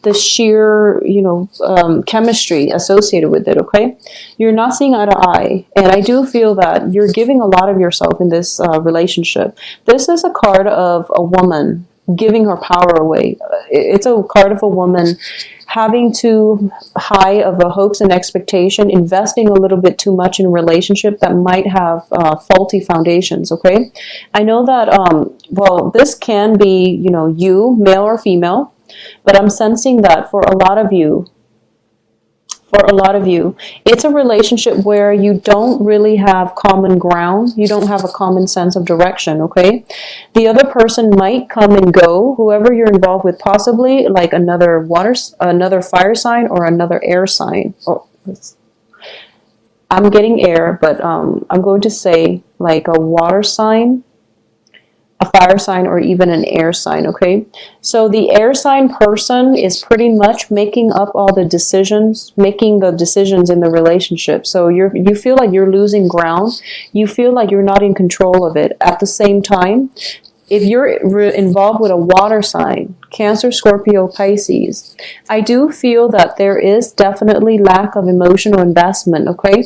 the sheer, chemistry associated with it, okay? You're not seeing eye to eye. And I do feel that you're giving a lot of yourself in this relationship. This is a card of a woman giving her power away. It's a card of a woman having too high of a hopes and expectation, investing a little bit too much in a relationship that might have faulty foundations, okay? I know that, this can be, you, male or female, but I'm sensing that for a lot of you, it's a relationship where you don't really have common ground. You don't have a common sense of direction, okay? The other person might come and go, whoever you're involved with, possibly like another fire sign or another air sign. I'm getting air, but I'm going to say like a water sign, a fire sign, or even an air sign, okay? So the air sign person is pretty much making up all the decisions, making the decisions in the relationship. So you feel like you're losing ground. You feel like you're not in control of it. At the same time, if you're involved with a water sign, Cancer, Scorpio, Pisces, I do feel that there is definitely lack of emotional investment, okay?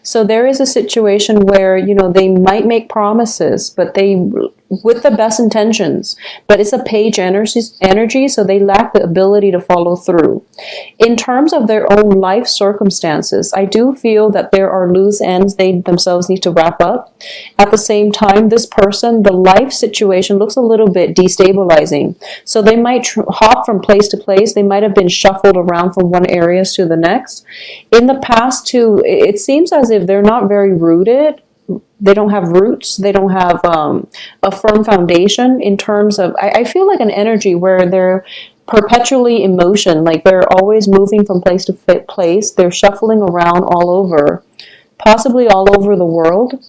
So there is a situation where, they might make promises, but with the best intentions, but it's a page energy, so they lack the ability to follow through. In terms of their own life circumstances, I do feel that there are loose ends they themselves need to wrap up. At the same time, this person, the life situation looks a little bit destabilizing. So they might hop from place to place. They might have been shuffled around from one area to the next. In the past, too, it seems as if they're not very rooted. They don't have roots. They don't have a firm foundation in terms of, I feel like an energy where they're perpetually in motion, like they're always moving from place to place. They're shuffling around all over, possibly all over the world.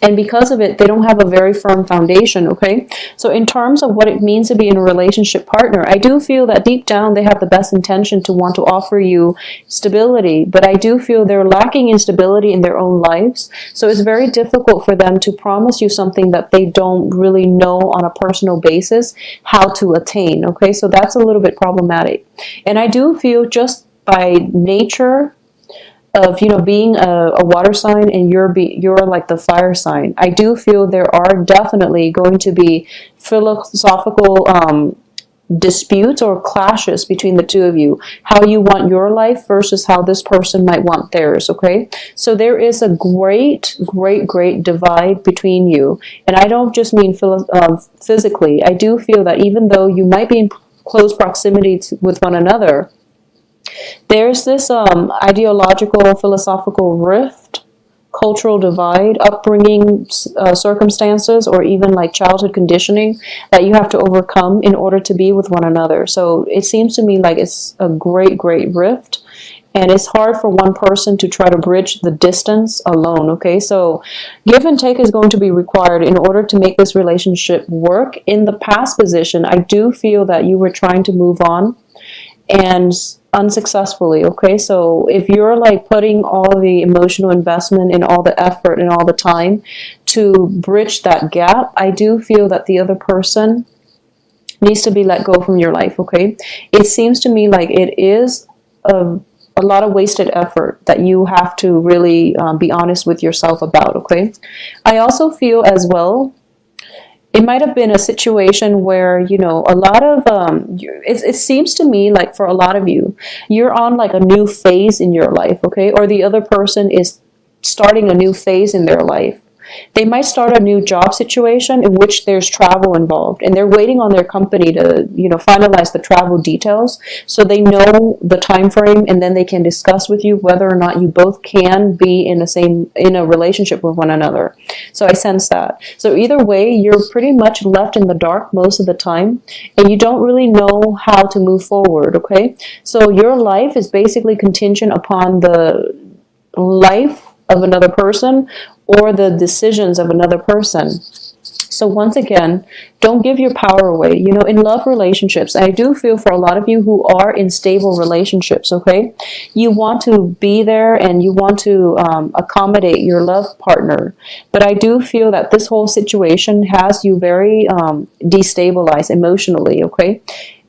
And because of it, they don't have a very firm foundation, okay? So in terms of what it means to be in a relationship partner, I do feel that deep down they have the best intention to want to offer you stability, but I do feel they're lacking in stability in their own lives. So it's very difficult for them to promise you something that they don't really know on a personal basis how to attain, okay? So that's a little bit problematic. And I do feel just by nature of being a water sign and you're like the fire sign, I do feel there are definitely going to be philosophical disputes or clashes between the two of you, how you want your life versus how this person might want theirs, okay? So there is a great divide between you, and I don't just mean physically. I do feel that even though you might be in close proximity with one another, there's this ideological, philosophical rift, cultural divide, upbringing circumstances, or even like childhood conditioning that you have to overcome in order to be with one another. So it seems to me like it's a great rift, and it's hard for one person to try to bridge the distance alone, okay? So give and take is going to be required in order to make this relationship work. In the past position, I do feel that you were trying to move on and unsuccessfully, okay? So if you're like putting all the emotional investment and all the effort and all the time to bridge that gap, I do feel that the other person needs to be let go from your life, okay? It seems to me like it is a lot of wasted effort that you have to really be honest with yourself about, okay? I also feel as well, it might have been a situation where, a lot of, it seems to me like for a lot of you, you're on like a new phase in your life, okay? Or the other person is starting a new phase in their life. They might start a new job situation in which there's travel involved, and they're waiting on their company to, finalize the travel details so they know the time frame, and then they can discuss with you whether or not you both can be in a relationship with one another. So I sense that. So either way, you're pretty much left in the dark most of the time, and you don't really know how to move forward, okay? So your life is basically contingent upon the life of another person or the decisions of another person. So once again, don't give your power away. In love relationships, I do feel for a lot of you who are in stable relationships, okay, you want to be there and you want to accommodate your love partner. But I do feel that this whole situation has you very destabilized emotionally, okay?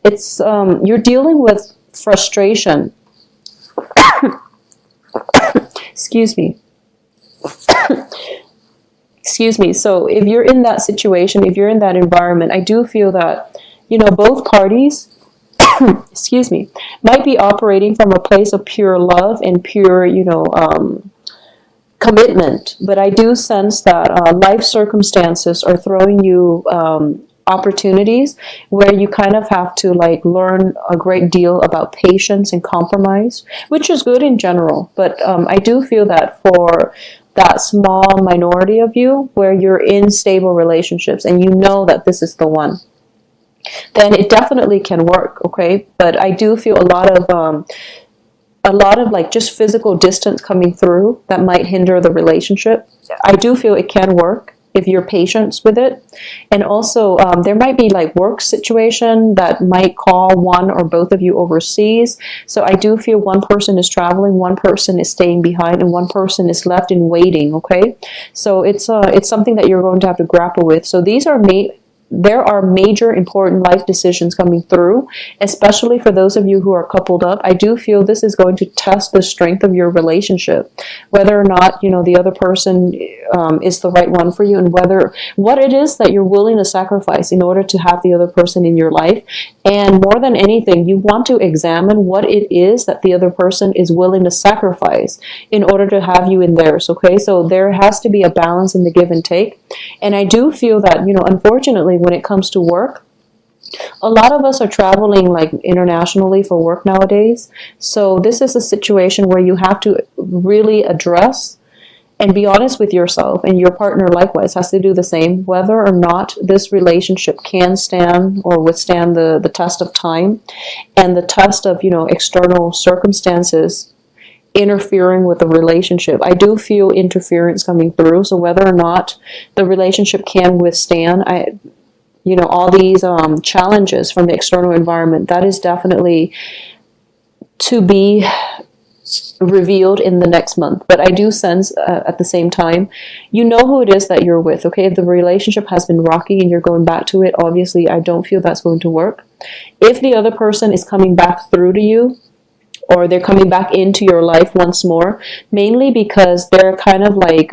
it's you're dealing with frustration. Excuse me. Excuse me. So if you're in that situation, if you're in that environment, I do feel that, you know, both parties, excuse me, might be operating from a place of pure love and pure, you know, commitment. But I do sense that life circumstances are throwing you opportunities where you kind of have to like learn a great deal about patience and compromise, which is good in general. But I do feel that for that small minority of you where you're in stable relationships and you know that this is the one, then it definitely can work, okay? But I do feel a lot of like just physical distance coming through that might hinder the relationship. I do feel it can work if you're patient with it. And also there might be like work situation that might call one or both of you overseas. So I do feel one person is traveling, one person is staying behind, and one person is left in waiting, okay? So it's something that you're going to have to grapple with. So these are there are major important life decisions coming through, especially for those of you who are coupled up. I do feel this is going to test the strength of your relationship, whether or not, you know, the other person is the right one for you, and what it is that you're willing to sacrifice in order to have the other person in your life. And more than anything, you want to examine what it is that the other person is willing to sacrifice in order to have you in theirs, okay? So there has to be a balance in the give and take. And I do feel that, you know, unfortunately, when it comes to work, a lot of us are traveling like internationally for work nowadays. So this is a situation where you have to really address and be honest with yourself, and your partner likewise has to do the same, whether or not this relationship can stand or withstand the test of time and the test of, you know, external circumstances interfering with the relationship. I do feel interference coming through. So whether or not the relationship can withstand, you know, all these challenges from the external environment, that is definitely to be revealed in the next month. But I do sense at the same time, you know who it is that you're with, okay? If the relationship has been rocky and you're going back to it, obviously I don't feel that's going to work. If the other person is coming back through to you, or they're coming back into your life once more, mainly because they're kind of like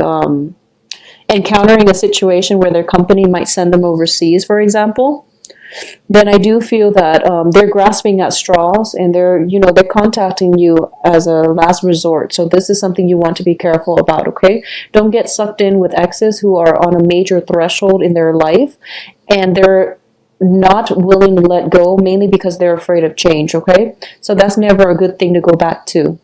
encountering a situation where their company might send them overseas, for example, then I do feel that they're grasping at straws, and they're contacting you as a last resort. So this is something you want to be careful about, okay? Don't get sucked in with exes who are on a major threshold in their life, and they're not willing to let go, mainly because they're afraid of change, okay? So that's never a good thing to go back to.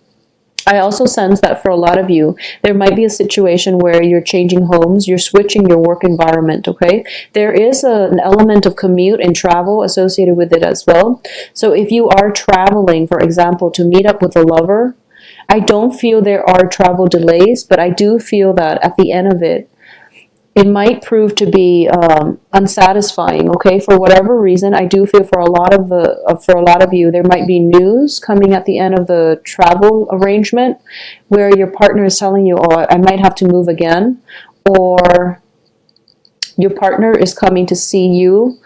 I also sense that for a lot of you, there might be a situation where you're changing homes, you're switching your work environment, okay? There is an element of commute and travel associated with it as well. So if you are traveling, for example, to meet up with a lover, I don't feel there are travel delays, but I do feel that at the end of it, it might prove to be unsatisfying, okay? For whatever reason, I do feel for a lot of you, there might be news coming at the end of the travel arrangement where your partner is telling you, oh, I might have to move again, or your partner is coming to see you,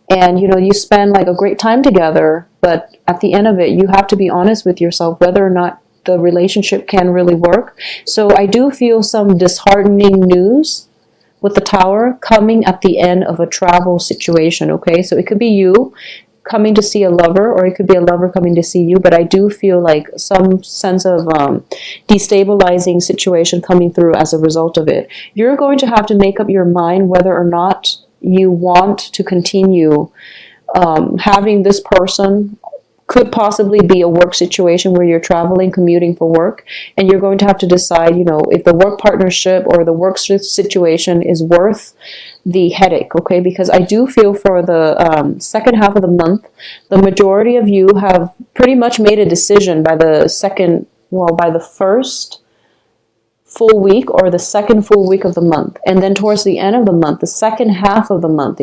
and you spend like a great time together, but at the end of it, you have to be honest with yourself whether or not the relationship can really work. So I do feel some disheartening news with the Tower coming at the end of a travel situation, okay? So it could be you coming to see a lover, or it could be a lover coming to see you, but I do feel like some sense of destabilizing situation coming through as a result of it. You're going to have to make up your mind whether or not you want to continue having this person. Could possibly be a work situation where you're traveling, commuting for work, and you're going to have to decide, if the work partnership or the work situation is worth the headache, okay? Because I do feel for the second half of the month, the majority of you have pretty much made a decision by the first full week or the second full week of the month. And then towards the end of the month, the second half of the month,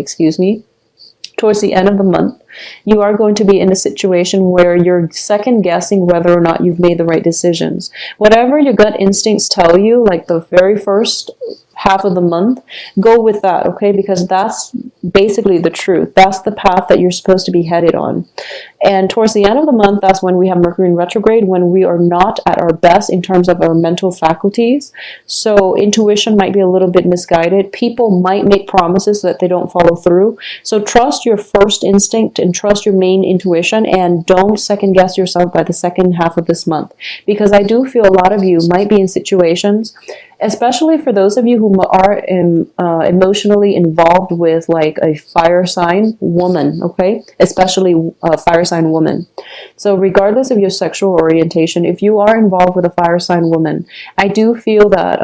towards the end of the month, you are going to be in a situation where you're second guessing whether or not you've made the right decisions. Whatever your gut instincts tell you, like the very first half of the month, go with that, okay? Because that's basically the truth. That's the path that you're supposed to be headed on. And towards the end of the month, that's when we have Mercury in retrograde, when we are not at our best in terms of our mental faculties. So intuition might be a little bit misguided. People might make promises that they don't follow through. So trust your first instinct and trust your main intuition, and don't second guess yourself by the second half of this month. Because I do feel a lot of you might be in situations, especially for those of you who are emotionally involved with like a fire sign woman, okay? Especially a fire sign woman. So regardless of your sexual orientation, if you are involved with a fire sign woman, I do feel that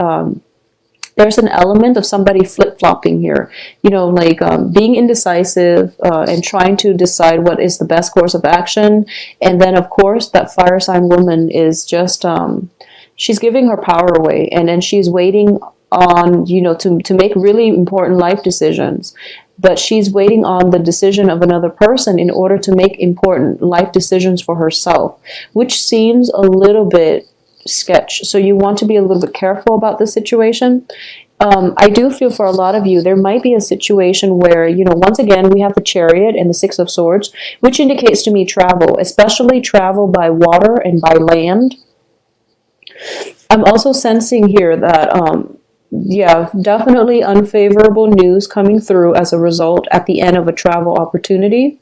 there's an element of somebody flip-flopping here, you know, like being indecisive and trying to decide what is the best course of action. And then of course that fire sign woman is just she's giving her power away, and then she's waiting on, you know, to make really important life decisions. But she's waiting on the decision of another person in order to make important life decisions for herself, which seems a little bit sketch. So you want to be a little bit careful about this situation. I do feel for a lot of you, there might be a situation where, you know, once again, we have the Chariot and the Six of Swords, which indicates to me travel, especially travel by water and by land. I'm also sensing here that, yeah, definitely unfavorable news coming through as a result at the end of a travel opportunity.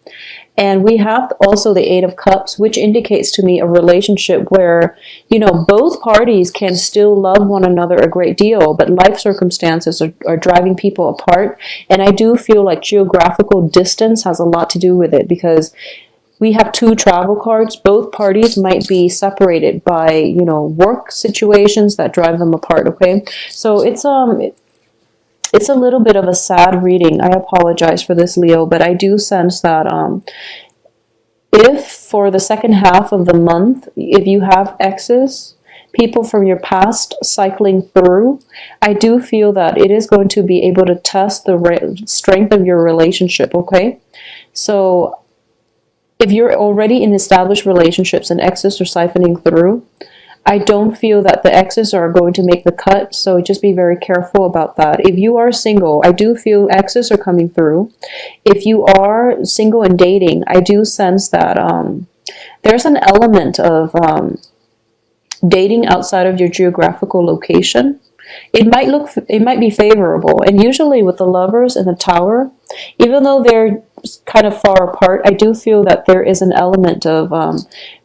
And we have also the Eight of Cups, which indicates to me a relationship where, you know, both parties can still love one another a great deal, but life circumstances are driving people apart. And I do feel like geographical distance has a lot to do with it, because we have two travel cards. Both parties might be separated by, you know, work situations that drive them apart, okay? So it's a little bit of a sad reading. I apologize for this, Leo, but I do sense that if for the second half of the month, if you have exes, people from your past cycling through, I do feel that it is going to be able to test the strength of your relationship, okay? So if you're already in established relationships and exes are siphoning through, I don't feel that the exes are going to make the cut, so just be very careful about that. If you are single, I do feel exes are coming through. If you are single and dating, I do sense that there's an element of dating outside of your geographical location. It might be favorable, and usually with the Lovers and the Tower, even though they're kind of far apart, I do feel that there is an element of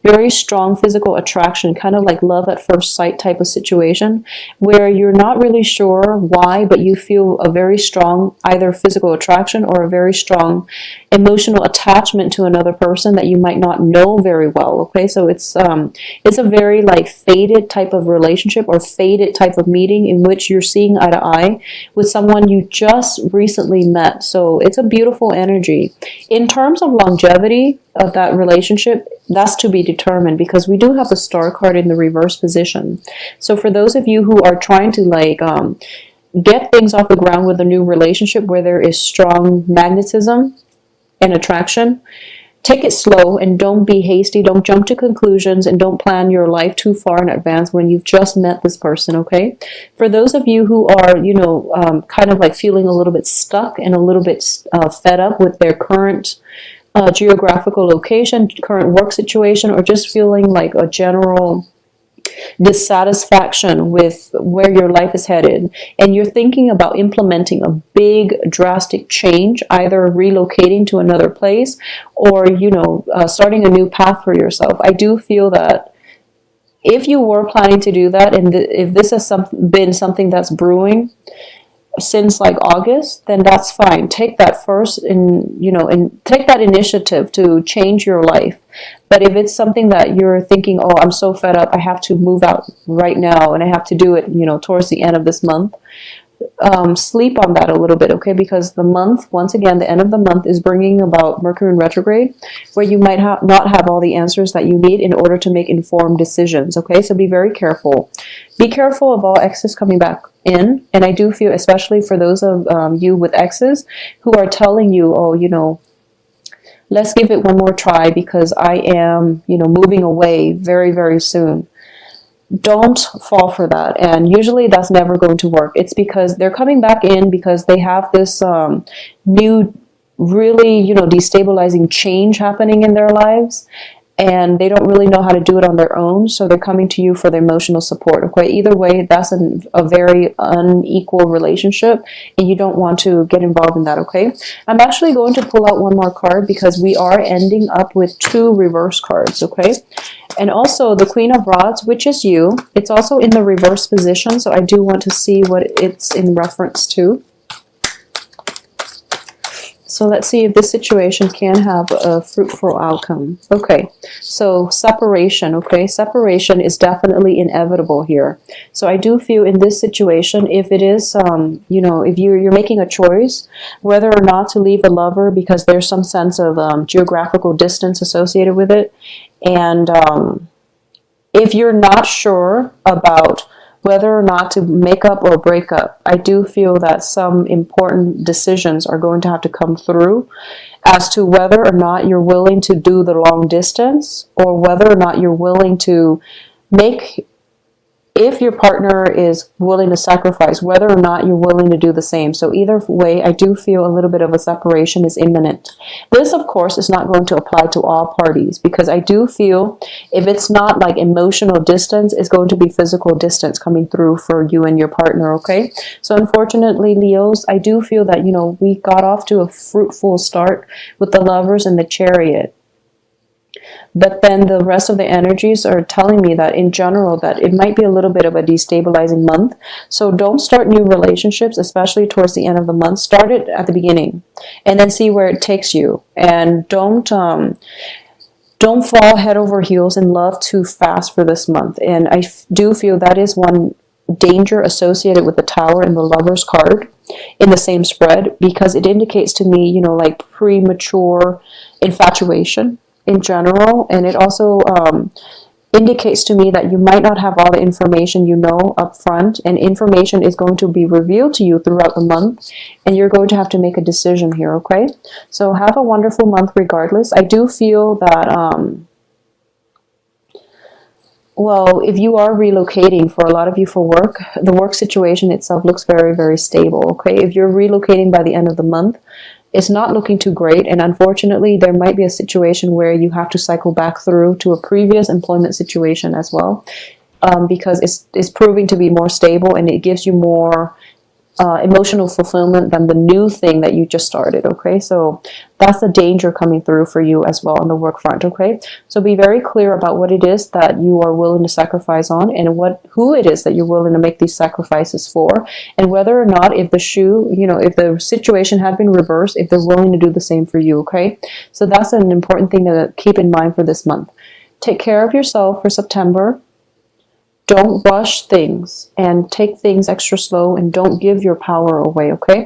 very strong physical attraction, kind of like love at first sight type of situation, where you're not really sure why, but you feel a very strong either physical attraction or a very strong emotional attachment to another person that you might not know very well, okay? So it's a very like faded type of relationship or faded type of meeting in which you're seeing eye to eye with someone you just recently met. So it's a beautiful energy. In terms of longevity of that relationship, that's to be determined, because we do have the Star card in the reverse position. So for those of you who are trying to like get things off the ground with a new relationship where there is strong magnetism and attraction, take it slow and don't be hasty. Don't jump to conclusions and don't plan your life too far in advance when you've just met this person, okay? For those of you who are, you know, kind of like feeling a little bit stuck and a little bit fed up with their current geographical location, current work situation, or just feeling like a general dissatisfaction with where your life is headed, and you're thinking about implementing a big drastic change, either relocating to another place or, you know, starting a new path for yourself, I do feel that if you were planning to do that, and if this has been something that's brewing since like August, then that's fine. Take that first and, you know, and take that initiative to change your life. But if it's something that you're thinking, oh, I'm so fed up, I have to move out right now and I have to do it, you know, towards the end of this month, sleep on that a little bit, okay? Because the month, once again, the end of the month is bringing about Mercury in retrograde, where you might not have all the answers that you need in order to make informed decisions, okay? So be very careful. Be careful of all exes coming back in, and I do feel, especially for those of you with exes who are telling you, oh, you know, let's give it one more try because I am, you know, moving away very, very soon. don't fall for that. And usually that's never going to work. It's because they're coming back in because they have this new, really, destabilizing change happening in their lives, and they don't really know how to do it on their own, so they're coming to you for the emotional support. Okay, either way, that's a very unequal relationship, and you don't want to get involved in that. Okay, I'm actually going to pull out one more card because we are ending up with 2 reverse cards. Okay, and also the Queen of Rods, which is you. It's also in the reverse position, so I do want to see what it's in reference to. So let's see if this situation can have a fruitful outcome. Okay, so separation, okay? Separation is definitely inevitable here. So I do feel in this situation, if it is, if you're making a choice, whether or not to leave a lover because there's some sense of geographical distance associated with it, and if you're not sure about whether or not to make up or break up, I do feel that some important decisions are going to have to come through as to whether or not you're willing to do the long distance, or whether or not you're willing to make, if your partner is willing to sacrifice, whether or not you're willing to do the same. So either way, I do feel a little bit of a separation is imminent. This, of course, is not going to apply to all parties, because I do feel if it's not like emotional distance, it's going to be physical distance coming through for you and your partner, okay? So unfortunately, Leos, I do feel that, we got off to a fruitful start with the Lovers and the Chariot. But then the rest of the energies are telling me that in general that it might be a little bit of a destabilizing month. So don't start new relationships, especially towards the end of the month. Start it at the beginning and then see where it takes you. And don't fall head over heels in love too fast for this month. And I do feel that is one danger associated with the Tower and the Lovers card in the same spread, because it indicates to me, like premature infatuation in general, and it also indicates to me that you might not have all the information up front, and information is going to be revealed to you throughout the month, and you're going to have to make a decision here, okay? So have a wonderful month regardless. I do feel that, if you are relocating, for a lot of you for work, the work situation itself looks very, very stable, okay? If you're relocating by the end of the month, it's not looking too great, and unfortunately there might be a situation where you have to cycle back through to a previous employment situation as well, because it's proving to be more stable, and it gives you more emotional fulfillment than the new thing that you just started, okay? So that's the danger coming through for you as well on the work front, okay? So be very clear about what it is that you are willing to sacrifice on, and who it is that you're willing to make these sacrifices for, and whether or not, if if the situation had been reversed, if they're willing to do the same for you, okay? So that's an important thing to keep in mind for this month. Take care of yourself for September. Don't rush things, and take things extra slow, and don't give your power away, okay?